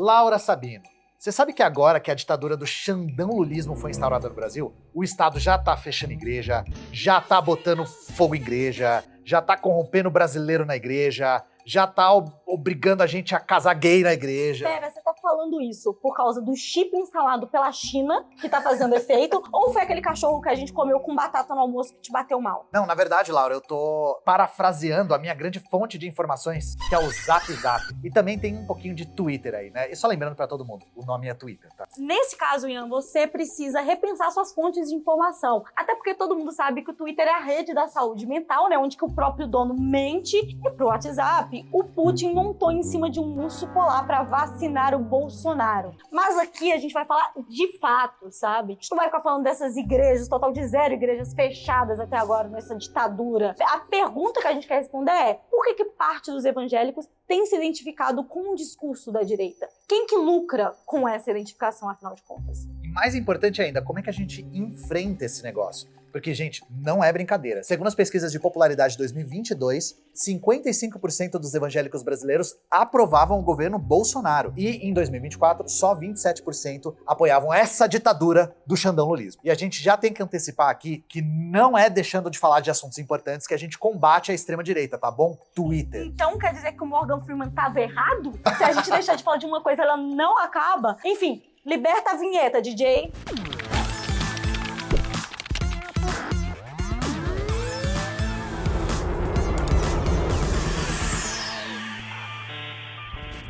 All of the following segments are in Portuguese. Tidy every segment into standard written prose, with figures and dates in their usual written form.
Laura Sabino, você sabe que agora que a ditadura do xandão-lulismo foi instaurada no Brasil, o Estado já tá fechando igreja, já tá botando fogo em igreja, já tá corrompendo o brasileiro na igreja, já tá obrigando a gente a casar gay na igreja. Pera, você tá falando isso por causa do chip instalado pela China, que tá fazendo efeito, ou foi aquele cachorro que a gente comeu com batata no almoço que te bateu mal? Não, na verdade, Laura, eu tô parafraseando a minha grande fonte de informações, que é o Zap Zap. E também tem um pouquinho de Twitter aí, né? E só lembrando pra todo mundo, o nome é Twitter, tá? Nesse caso, Ian, você precisa repensar suas fontes de informação. Até porque todo mundo sabe que o Twitter é a rede da saúde mental, né? Onde que o próprio dono mente. E pro WhatsApp, o Putin montou em cima de um urso polar pra vacinar o Bolsonaro. Mas aqui a gente vai falar de fato, sabe? A gente não vai ficar falando dessas igrejas, total de 0 igrejas fechadas até agora nessa ditadura. A pergunta que a gente quer responder é: por que parte dos evangélicos tem se identificado com o discurso da direita? Quem que lucra com essa identificação, afinal de contas? E mais importante ainda, como é que a gente enfrenta esse negócio? Porque, gente, não é brincadeira. Segundo as pesquisas de popularidade de 2022, 55% dos evangélicos brasileiros aprovavam o governo Bolsonaro. E, em 2024, só 27% apoiavam essa ditadura do xandão-lulismo. E a gente já tem que antecipar aqui que não é deixando de falar de assuntos importantes que a gente combate a extrema-direita, tá bom? Twitter. Então quer dizer que o Morgan Freeman tava errado? Se a gente deixar de falar de uma coisa, ela não acaba? Enfim, liberta a vinheta, DJ.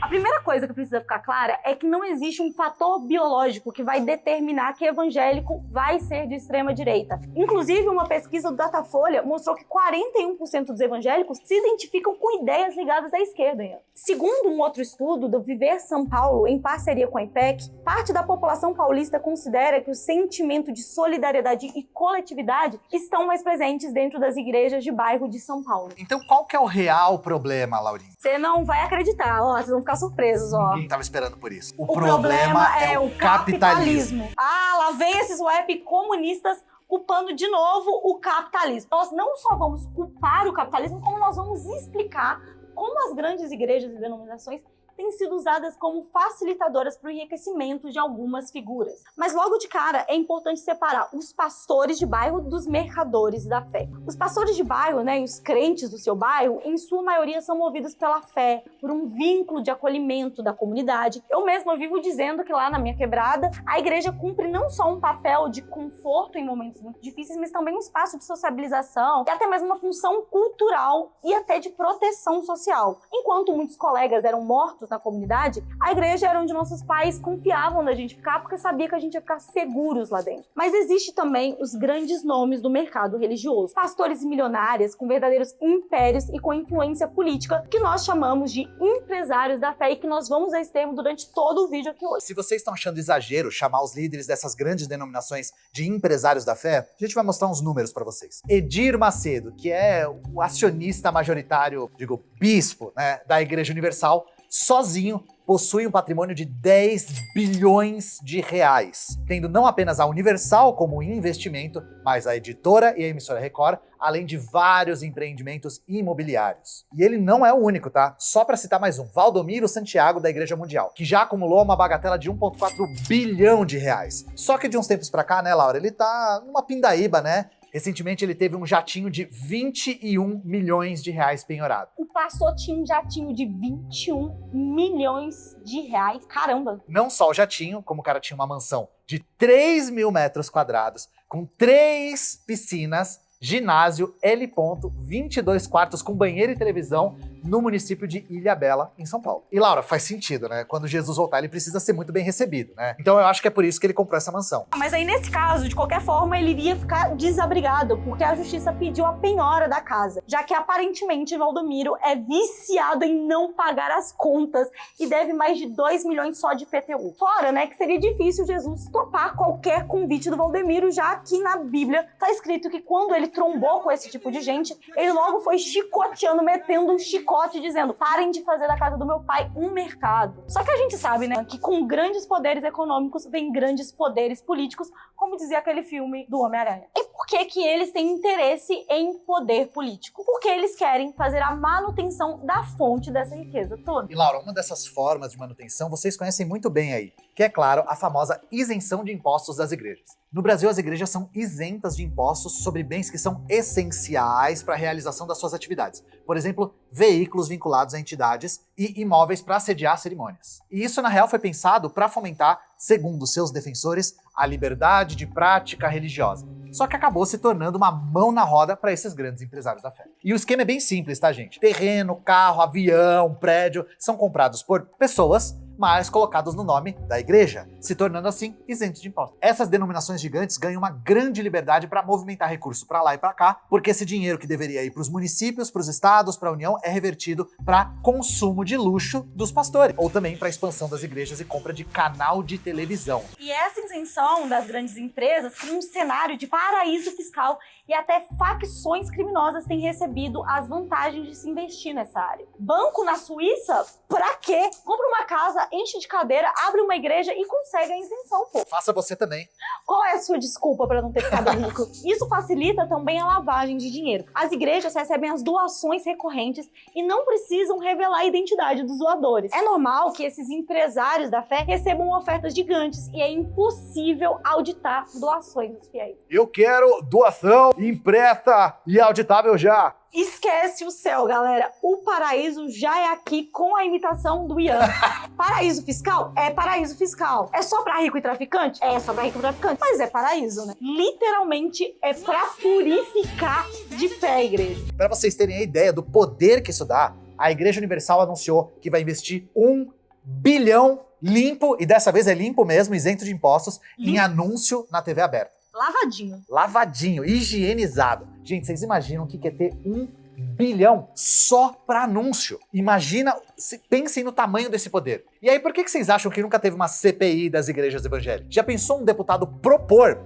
A primeira coisa que precisa ficar clara é que não existe um fator biológico que vai determinar que evangélico vai ser de extrema direita. Inclusive, uma pesquisa do Datafolha mostrou que 41% dos evangélicos se identificam com ideias ligadas à esquerda. Segundo um outro estudo do Viver São Paulo, em parceria com a IPEC, parte da população paulista considera que o sentimento de solidariedade e coletividade estão mais presentes dentro das igrejas de bairro de São Paulo. Então qual que é o real problema, Laurinha? Você não vai acreditar, ó, vocês vão ficar surpresos, ó. Ninguém tava esperando por isso. O problema é o capitalismo. Ah, lá vem esses web comunistas culpando de novo o capitalismo. Nós não só vamos culpar o capitalismo, como nós vamos explicar como as grandes igrejas e denominações têm sido usadas como facilitadoras para o enriquecimento de algumas figuras. Mas logo de cara é importante separar os pastores de bairro dos mercadores da fé. Os pastores de bairro, né, e os crentes do seu bairro, em sua maioria são movidos pela fé, por um vínculo de acolhimento da comunidade. Eu mesma vivo dizendo que lá na minha quebrada, a igreja cumpre não só um papel de conforto em momentos muito difíceis, mas também um espaço de sociabilização e até mesmo uma função cultural e até de proteção social. Enquanto muitos colegas eram mortos na comunidade, a igreja era onde nossos pais confiavam na gente ficar porque sabia que a gente ia ficar seguros lá dentro. Mas existe também os grandes nomes do mercado religioso. Pastores milionários com verdadeiros impérios e com influência política que nós chamamos de empresários da fé e que nós vamos usar esse termo durante todo o vídeo aqui hoje. Se vocês estão achando exagero chamar os líderes dessas grandes denominações de empresários da fé, a gente vai mostrar uns números para vocês. Edir Macedo, que é o acionista majoritário, bispo, né, da Igreja Universal, sozinho possui um patrimônio de 10 bilhões de reais, tendo não apenas a Universal como investimento, mas a editora e a emissora Record, além de vários empreendimentos imobiliários. E ele não é o único, tá? Só para citar mais um, Valdomiro Santiago, da Igreja Mundial, que já acumulou uma bagatela de 1,4 bilhão de reais. Só que de uns tempos pra cá, né, Laura, ele tá numa pindaíba, né? Recentemente ele teve um jatinho de 21 milhões de reais penhorado. O pastor tinha um jatinho de 21 milhões de reais. Caramba! Não só o jatinho, como o cara tinha uma mansão de 3 mil metros quadrados, com 3 piscinas, ginásio, L. 22 quartos com banheiro e televisão no município de Ilhabela, em São Paulo. E Laura, faz sentido, né? Quando Jesus voltar, ele precisa ser muito bem recebido, né? Então eu acho que é por isso que ele comprou essa mansão. Mas aí nesse caso, de qualquer forma, ele iria ficar desabrigado, porque a justiça pediu a penhora da casa, já que aparentemente Valdomiro é viciado em não pagar as contas e deve mais de 2 milhões só de IPTU. Fora, né, que seria difícil Jesus topar qualquer convite do Valdomiro, já que na Bíblia tá escrito que quando ele trombou com esse tipo de gente, ele logo foi chicoteando, metendo um chicote, dizendo: parem de fazer da casa do meu pai um mercado. Só que a gente sabe, né, que com grandes poderes econômicos vem grandes poderes políticos, como dizia aquele filme do Homem-Aranha. É Por que eles têm interesse em poder político? Porque eles querem fazer a manutenção da fonte dessa riqueza toda. E Laura, uma dessas formas de manutenção vocês conhecem muito bem aí, que é, claro, a famosa isenção de impostos das igrejas. No Brasil, as igrejas são isentas de impostos sobre bens que são essenciais para a realização das suas atividades. Por exemplo, veículos vinculados a entidades e imóveis para sediar cerimônias. E isso, na real, foi pensado para fomentar, segundo seus defensores, a liberdade de prática religiosa. Só que acabou se tornando uma mão na roda para esses grandes empresários da fé. E o esquema é bem simples, tá, gente? Terreno, carro, avião, prédio são comprados por pessoas, mas colocados no nome da igreja, se tornando assim isentos de impostos. Essas denominações gigantes ganham uma grande liberdade para movimentar recursos para lá e para cá, porque esse dinheiro que deveria ir para os municípios, para os estados, para a União, é revertido para consumo de luxo dos pastores, ou também para a expansão das igrejas e compra de canal de televisão. E essa isenção das grandes empresas cria um cenário de paraíso fiscal e até facções criminosas têm recebido as vantagens de se investir nessa área. Banco na Suíça? Pra quê? Compra uma casa, enche de cadeira, abre uma igreja e consegue a isenção, pô. Faça você também. Qual é a sua desculpa para não ter ficado rico? Isso facilita também a lavagem de dinheiro. As igrejas recebem as doações recorrentes e não precisam revelar a identidade dos doadores. É normal que esses empresários da fé recebam ofertas gigantes e é impossível auditar doações dos fiéis. Eu quero doação impressa e auditável já. Esquece o céu, galera. O paraíso já é aqui com a imitação do Ian. Paraíso fiscal? É paraíso fiscal. É só pra rico e traficante? É só pra rico e traficante. Mas é paraíso, né? Literalmente é pra purificar de fé a igreja. Para vocês terem a ideia do poder que isso dá, a Igreja Universal anunciou que vai investir 1 bilhão limpo, e dessa vez é limpo mesmo, isento de impostos, em anúncio na TV aberta. Lavadinho. Lavadinho, higienizado. Gente, vocês imaginam o que é ter 1 bilhão só para anúncio? Imagina, pensem no tamanho desse poder. E aí, por que vocês acham que nunca teve uma CPI das igrejas evangélicas? Já pensou um deputado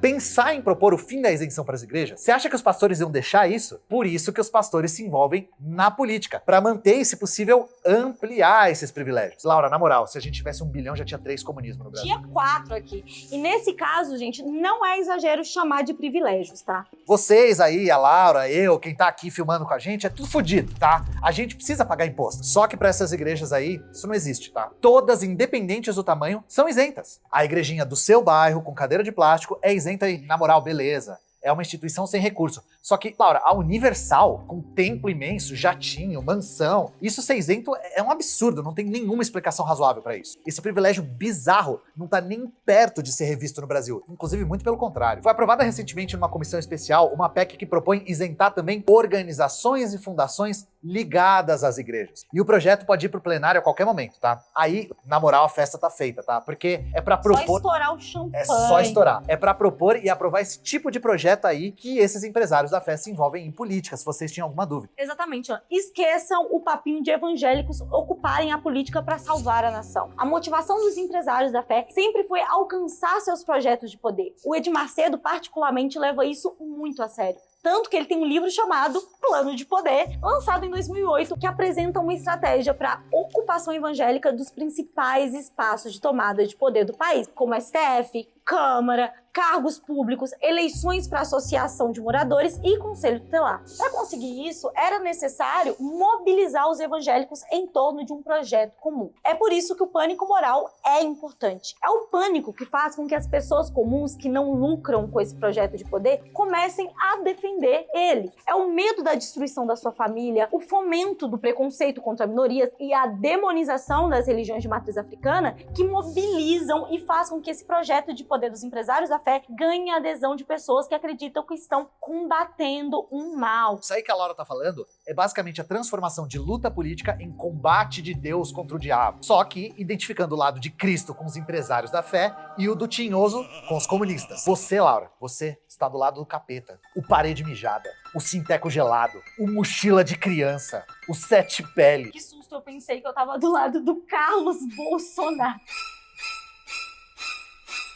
pensar em propor o fim da isenção para as igrejas? Você acha que os pastores iam deixar isso? Por isso que os pastores se envolvem na política, para manter e, se possível, ampliar esses privilégios. Laura, na moral, se a gente tivesse 1 bilhão, já tinha 3 comunismo no Brasil. Tinha 4 aqui. E nesse caso, gente, não é exagero chamar de privilégios, tá? Vocês aí, a Laura, eu, quem tá aqui filmando com a gente, é tudo fodido, tá? A gente precisa pagar imposto. Só que para essas igrejas aí, isso não existe, tá? Todas, independentes do tamanho, são isentas. A igrejinha do seu bairro, com cadeira de plástico, é isenta aí. Na moral, beleza. É uma instituição sem recurso. Só que, Laura, a Universal, com templo imenso, jatinho, mansão, isso ser isento é um absurdo, não tem nenhuma explicação razoável para isso. Esse privilégio bizarro não tá nem perto de ser revisto no Brasil, inclusive muito pelo contrário. Foi aprovada recentemente numa comissão especial uma PEC que propõe isentar também organizações e fundações ligadas às igrejas. E o projeto pode ir pro plenário a qualquer momento, tá? Aí, na moral, a festa tá feita, tá? Porque é pra propor... Só estourar o champanhe. É só estourar. É pra propor e aprovar esse tipo de projeto aí que esses empresários da fé se envolvem em política, se vocês tinham alguma dúvida. Exatamente, ó. Esqueçam o papinho de evangélicos ocuparem a política para salvar a nação. A motivação dos empresários da fé sempre foi alcançar seus projetos de poder. O Edir Macedo, particularmente, leva isso muito a sério. Tanto que ele tem um livro chamado Plano de Poder, lançado em 2008, que apresenta uma estratégia para ocupação evangélica dos principais espaços de tomada de poder do país, como STF, Câmara, cargos públicos, eleições para associação de moradores e conselho tutelar. Para conseguir isso, era necessário mobilizar os evangélicos em torno de um projeto comum. É por isso que o pânico moral é importante. É o pânico que faz com que as pessoas comuns que não lucram com esse projeto de poder comecem a defender ele. É o medo da destruição da sua família, o fomento do preconceito contra minorias e a demonização das religiões de matriz africana que mobilizam e faz com que esse projeto de poder dos empresários da fé ganhe a adesão de pessoas que acreditam que estão combatendo um mal. Isso aí que a Laura tá falando é basicamente a transformação de luta política em combate de Deus contra o diabo. Só que identificando o lado de Cristo com os empresários da fé e o do tinhoso com os comunistas. Você, Laura, você está do lado do capeta. O parede mijada, o sinteco gelado, o mochila de criança, o sete pele. Que susto, eu pensei que eu tava do lado do Carlos Bolsonaro.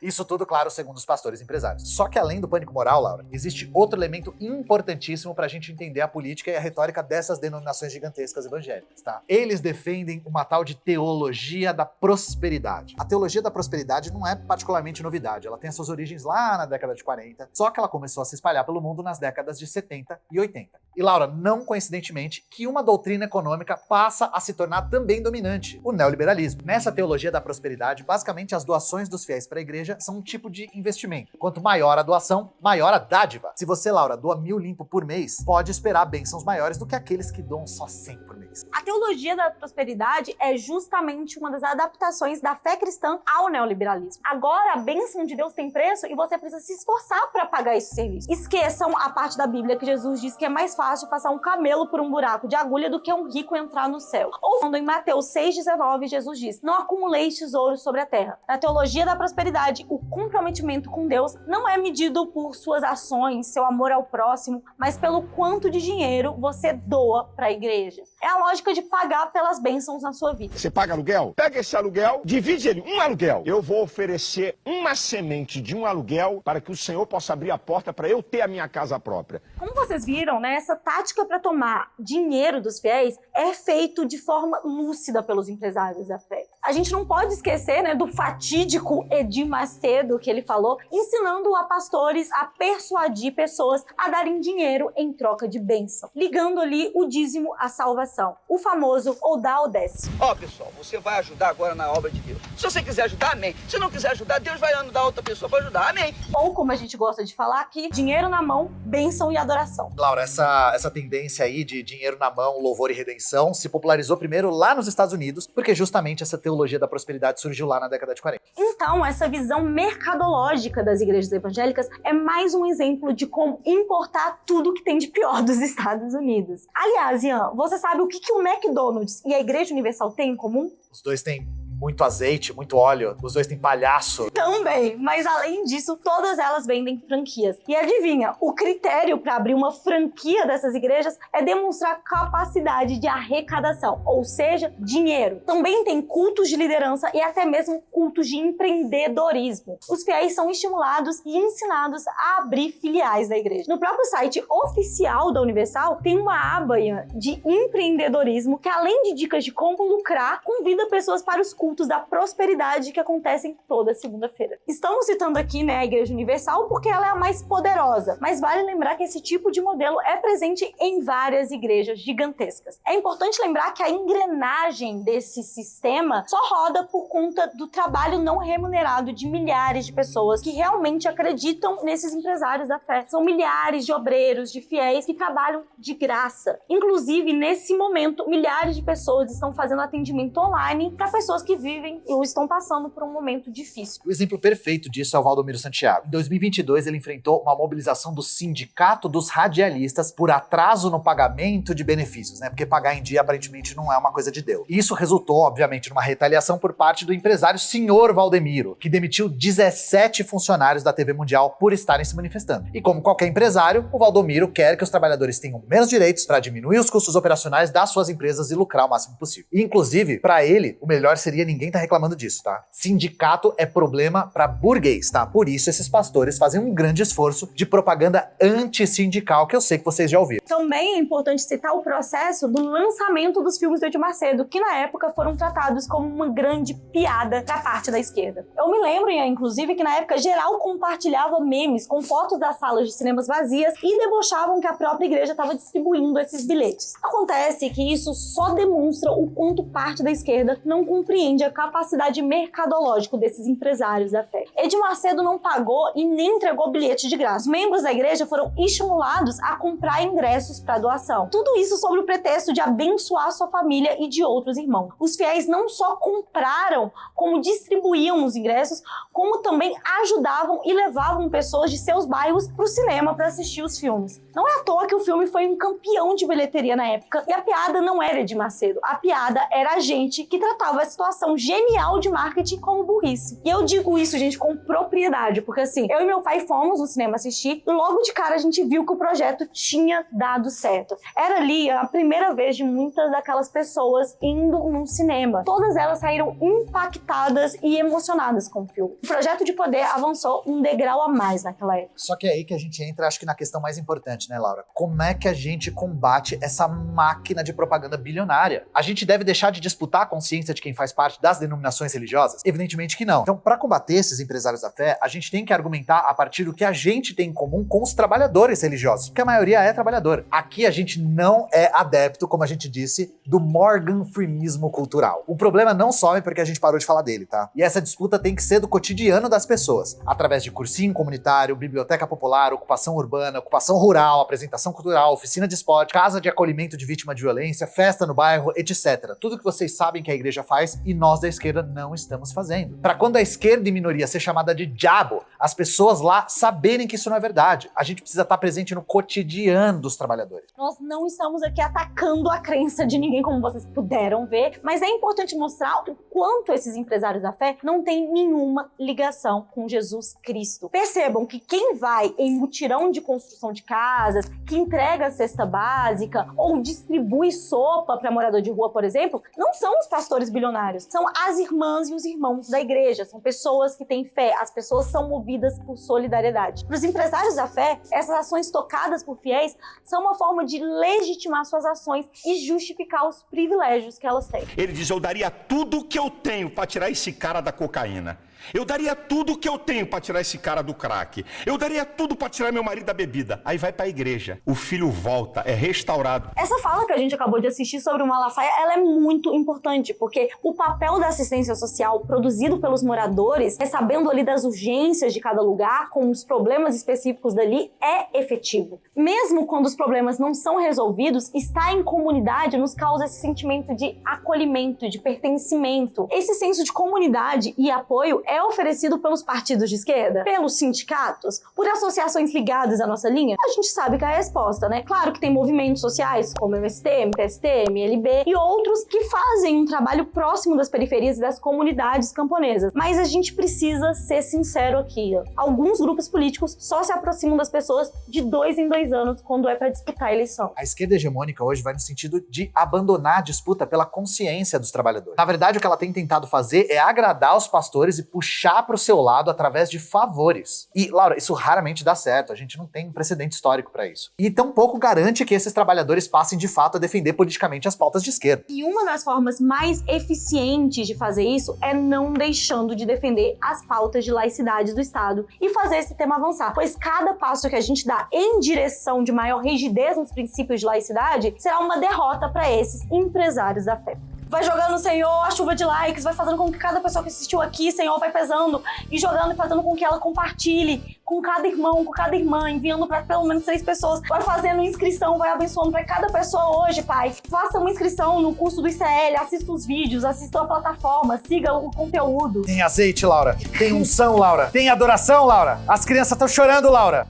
Isso tudo, claro, segundo os pastores empresários. Só que além do pânico moral, Laura, existe outro elemento importantíssimo pra gente entender a política e a retórica dessas denominações gigantescas evangélicas, tá? Eles defendem uma tal de teologia da prosperidade. A teologia da prosperidade não é particularmente novidade, ela tem as suas origens lá na década de 40, só que ela começou a se espalhar pelo mundo nas décadas de 70 e 80. E Laura, não coincidentemente, que uma doutrina econômica passa a se tornar também dominante, o neoliberalismo. Nessa teologia da prosperidade, basicamente as doações dos fiéis para a igreja são um tipo de investimento. Quanto maior a doação, maior a dádiva. Se você, Laura, doa 1.000 limpo por mês, pode esperar bênçãos maiores do que aqueles que doam só 100 por mês. A teologia da prosperidade é justamente uma das adaptações da fé cristã ao neoliberalismo. Agora, a bênção de Deus tem preço e você precisa se esforçar para pagar esse serviço. Esqueçam a parte da Bíblia que Jesus diz que é mais fácil passar um camelo por um buraco de agulha do que um rico entrar no céu. Ou quando em Mateus 6,19, Jesus diz: não acumuleis tesouros sobre a terra. Na teologia da prosperidade, o comprometimento com Deus não é medido por suas ações, seu amor ao próximo, mas pelo quanto de dinheiro você doa para a igreja. É a lógica de pagar pelas bênçãos na sua vida. Você paga aluguel? Pega esse aluguel, divide ele, um aluguel. Eu vou oferecer uma semente de um aluguel para que o Senhor possa abrir a porta para eu ter a minha casa própria. Como vocês viram, né, essa tática para tomar dinheiro dos fiéis é feito de forma lúcida pelos empresários da fé. A gente não pode esquecer, né, do fatídico Edir Macedo que ele falou, ensinando a pastores a persuadir pessoas a darem dinheiro em troca de bênção, ligando ali o dízimo à salvação, o famoso ou dá ou desce. Ó, pessoal, você vai ajudar agora na obra de Deus. Se você quiser ajudar, amém. Se não quiser ajudar, Deus vai ajudar outra pessoa para ajudar, amém. Ou como a gente gosta de falar aqui, dinheiro na mão, bênção e adoração. Laura, essa tendência aí de dinheiro na mão, louvor e redenção se popularizou primeiro lá nos Estados Unidos, porque justamente essa teologia da prosperidade surgiu lá na década de 40. Então, essa visão mercadológica das igrejas evangélicas é mais um exemplo de como importar tudo que tem de pior dos Estados Unidos. Aliás, Ian, você sabe o que o McDonald's e a Igreja Universal têm em comum? Os dois têm muito azeite, muito óleo, os dois têm palhaço. Também, mas além disso, todas elas vendem franquias. E adivinha, o critério para abrir uma franquia dessas igrejas é demonstrar capacidade de arrecadação, ou seja, dinheiro. Também tem cultos de liderança e até mesmo cultos de empreendedorismo. Os fiéis são estimulados e ensinados a abrir filiais da igreja. No próprio site oficial da Universal, tem uma aba de empreendedorismo que, além de dicas de como lucrar, convida pessoas para os cultos da prosperidade que acontecem toda segunda-feira. Estamos citando aqui, né, a Igreja Universal porque ela é a mais poderosa, mas vale lembrar que esse tipo de modelo é presente em várias igrejas gigantescas. É importante lembrar que a engrenagem desse sistema só roda por conta do trabalho não remunerado de milhares de pessoas que realmente acreditam nesses empresários da fé. São milhares de obreiros, de fiéis que trabalham de graça. Inclusive, nesse momento, milhares de pessoas estão fazendo atendimento online para pessoas que vivem ou estão passando por um momento difícil. O exemplo perfeito disso é o Valdomiro Santiago. Em 2022, ele enfrentou uma mobilização do Sindicato dos Radialistas por atraso no pagamento de benefícios, né? Porque pagar em dia aparentemente não é uma coisa de Deus. Isso resultou, obviamente, numa retaliação por parte do empresário Senhor Valdemiro, que demitiu 17 funcionários da TV Mundial por estarem se manifestando. E como qualquer empresário, o Valdomiro quer que os trabalhadores tenham menos direitos para diminuir os custos operacionais das suas empresas e lucrar o máximo possível. E, inclusive, para ele, o melhor seria ninguém tá reclamando disso, tá? Sindicato é problema pra burguês, tá? Por isso esses pastores fazem um grande esforço de propaganda antissindical, que eu sei que vocês já ouviram. Também é importante citar o processo do lançamento dos filmes do Edir Macedo, que na época foram tratados como uma grande piada da parte da esquerda. Eu me lembro, inclusive, que na época geral compartilhava memes com fotos das salas de cinemas vazias e debochavam que a própria igreja estava distribuindo esses bilhetes. Acontece que isso só demonstra o quanto parte da esquerda não compreende a capacidade mercadológica desses empresários da fé. Edir Macedo não pagou e nem entregou bilhete de graça. Os membros da igreja foram estimulados a comprar ingressos para doação. Tudo isso sob o pretexto de abençoar sua família e de outros irmãos. Os fiéis não só compraram, como distribuíam os ingressos, como também ajudavam e levavam pessoas de seus bairros para o cinema para assistir os filmes. Não é à toa que o filme foi um campeão de bilheteria na época e a piada não era Edir Macedo. A piada era a gente que tratava a situação ação genial de marketing como burrice. E eu digo isso, gente, com propriedade, porque assim, eu e meu pai fomos no cinema assistir e logo de cara a gente viu que o projeto tinha dado certo. Era ali a primeira vez de muitas daquelas pessoas indo num cinema. Todas elas saíram impactadas e emocionadas com o filme. O projeto de poder avançou um degrau a mais naquela época. Só que é aí que a gente entra, acho que na questão mais importante, né, Laura? Como é que a gente combate essa máquina de propaganda bilionária? A gente deve deixar de disputar a consciência de quem faz parte das denominações religiosas? Evidentemente que não. Então, para combater esses empresários da fé, a gente tem que argumentar a partir do que a gente tem em comum com os trabalhadores religiosos, porque a maioria é trabalhador. Aqui a gente não é adepto, como a gente disse, do Morgan Freemismo cultural. O problema não some porque a gente parou de falar dele, tá? E essa disputa tem que ser do cotidiano das pessoas, através de cursinho comunitário, biblioteca popular, ocupação urbana, ocupação rural, apresentação cultural, oficina de esporte, casa de acolhimento de vítima de violência, festa no bairro, etc. Tudo que vocês sabem que a igreja faz e nós da esquerda não estamos fazendo. Para quando a esquerda e minoria ser chamada de diabo, as pessoas lá saberem que isso não é verdade. A gente precisa estar presente no cotidiano dos trabalhadores. Nós não estamos aqui atacando a crença de ninguém, como vocês puderam ver, mas é importante mostrar o quanto esses empresários da fé não têm nenhuma ligação com Jesus Cristo. Percebam que quem vai em mutirão de construção de casas, que entrega a cesta básica ou distribui sopa para morador de rua, por exemplo, não são os pastores bilionários, são as irmãs e os irmãos da igreja, são pessoas que têm fé, as pessoas são movidas por solidariedade. Para os empresários da fé, essas ações tocadas por fiéis são uma forma de legitimar suas ações e justificar os privilégios que elas têm. Ele diz, eu daria tudo que eu tenho para tirar esse cara da cocaína. Eu daria tudo que eu tenho para tirar esse cara do crack. Eu daria tudo para tirar meu marido da bebida. Aí vai para a igreja. O filho volta, é restaurado. Essa fala que a gente acabou de assistir sobre o Malafaia, ela é muito importante, porque o papel da assistência social produzido pelos moradores, sabendo ali das urgências de cada lugar, com os problemas específicos dali, é efetivo. Mesmo quando os problemas não são resolvidos, estar em comunidade nos causa esse sentimento de acolhimento, de pertencimento. Esse senso de comunidade e apoio é oferecido pelos partidos de esquerda, pelos sindicatos, por associações ligadas à nossa linha? A gente sabe que é a resposta, né? Claro que tem movimentos sociais como MST, PST, MLB e outros que fazem um trabalho próximo das periferias e das comunidades camponesas. Mas a gente precisa ser sincero aqui. Alguns grupos políticos só se aproximam das pessoas de 2 em 2 anos quando é para disputar a eleição. A esquerda hegemônica hoje vai no sentido de abandonar a disputa pela consciência dos trabalhadores. Na verdade, o que ela tem tentado fazer é agradar os pastores e puxar para o seu lado através de favores. E, Laura, isso raramente dá certo, a gente não tem precedente histórico para isso. E tampouco garante que esses trabalhadores passem de fato a defender politicamente as pautas de esquerda. E uma das formas mais eficientes de fazer isso é não deixando de defender as pautas de laicidade do Estado e fazer esse tema avançar, pois cada passo que a gente dá em direção de maior rigidez nos princípios de laicidade será uma derrota para esses empresários da fé. Vai jogando, Senhor, a chuva de likes, vai fazendo com que cada pessoa que assistiu aqui, Senhor, vai pesando e jogando e fazendo com que ela compartilhe com cada irmão, com cada irmã, enviando para pelo menos 6 pessoas. Vai fazendo inscrição, vai abençoando para cada pessoa hoje, Pai. Faça uma inscrição no curso do ICL, assista os vídeos, assista a plataforma, siga o conteúdo. Tem azeite, Laura. Tem unção, Laura. Tem adoração, Laura. As crianças estão chorando, Laura.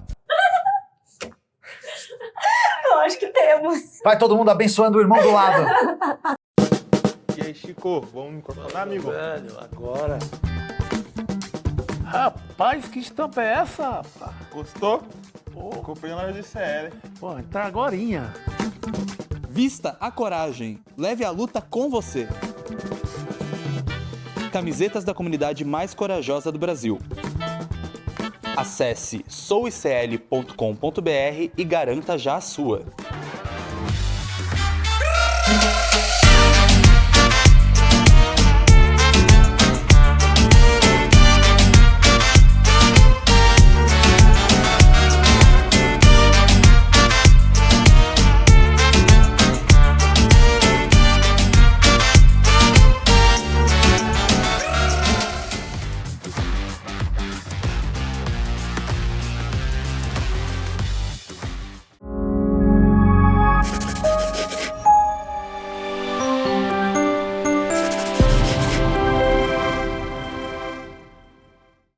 Eu acho que temos. Vai todo mundo abençoando o irmão do lado. E aí, Chico, vamos microfonar, amigo? Velho, agora. Rapaz, que estampa é essa, rapaz? Gostou? Pô, Comprei na de CL. pô, entrar agorinha. Vista a coragem. Leve a luta com você. Camisetas da comunidade mais corajosa do Brasil. Acesse souicl.com.br e garanta já a sua.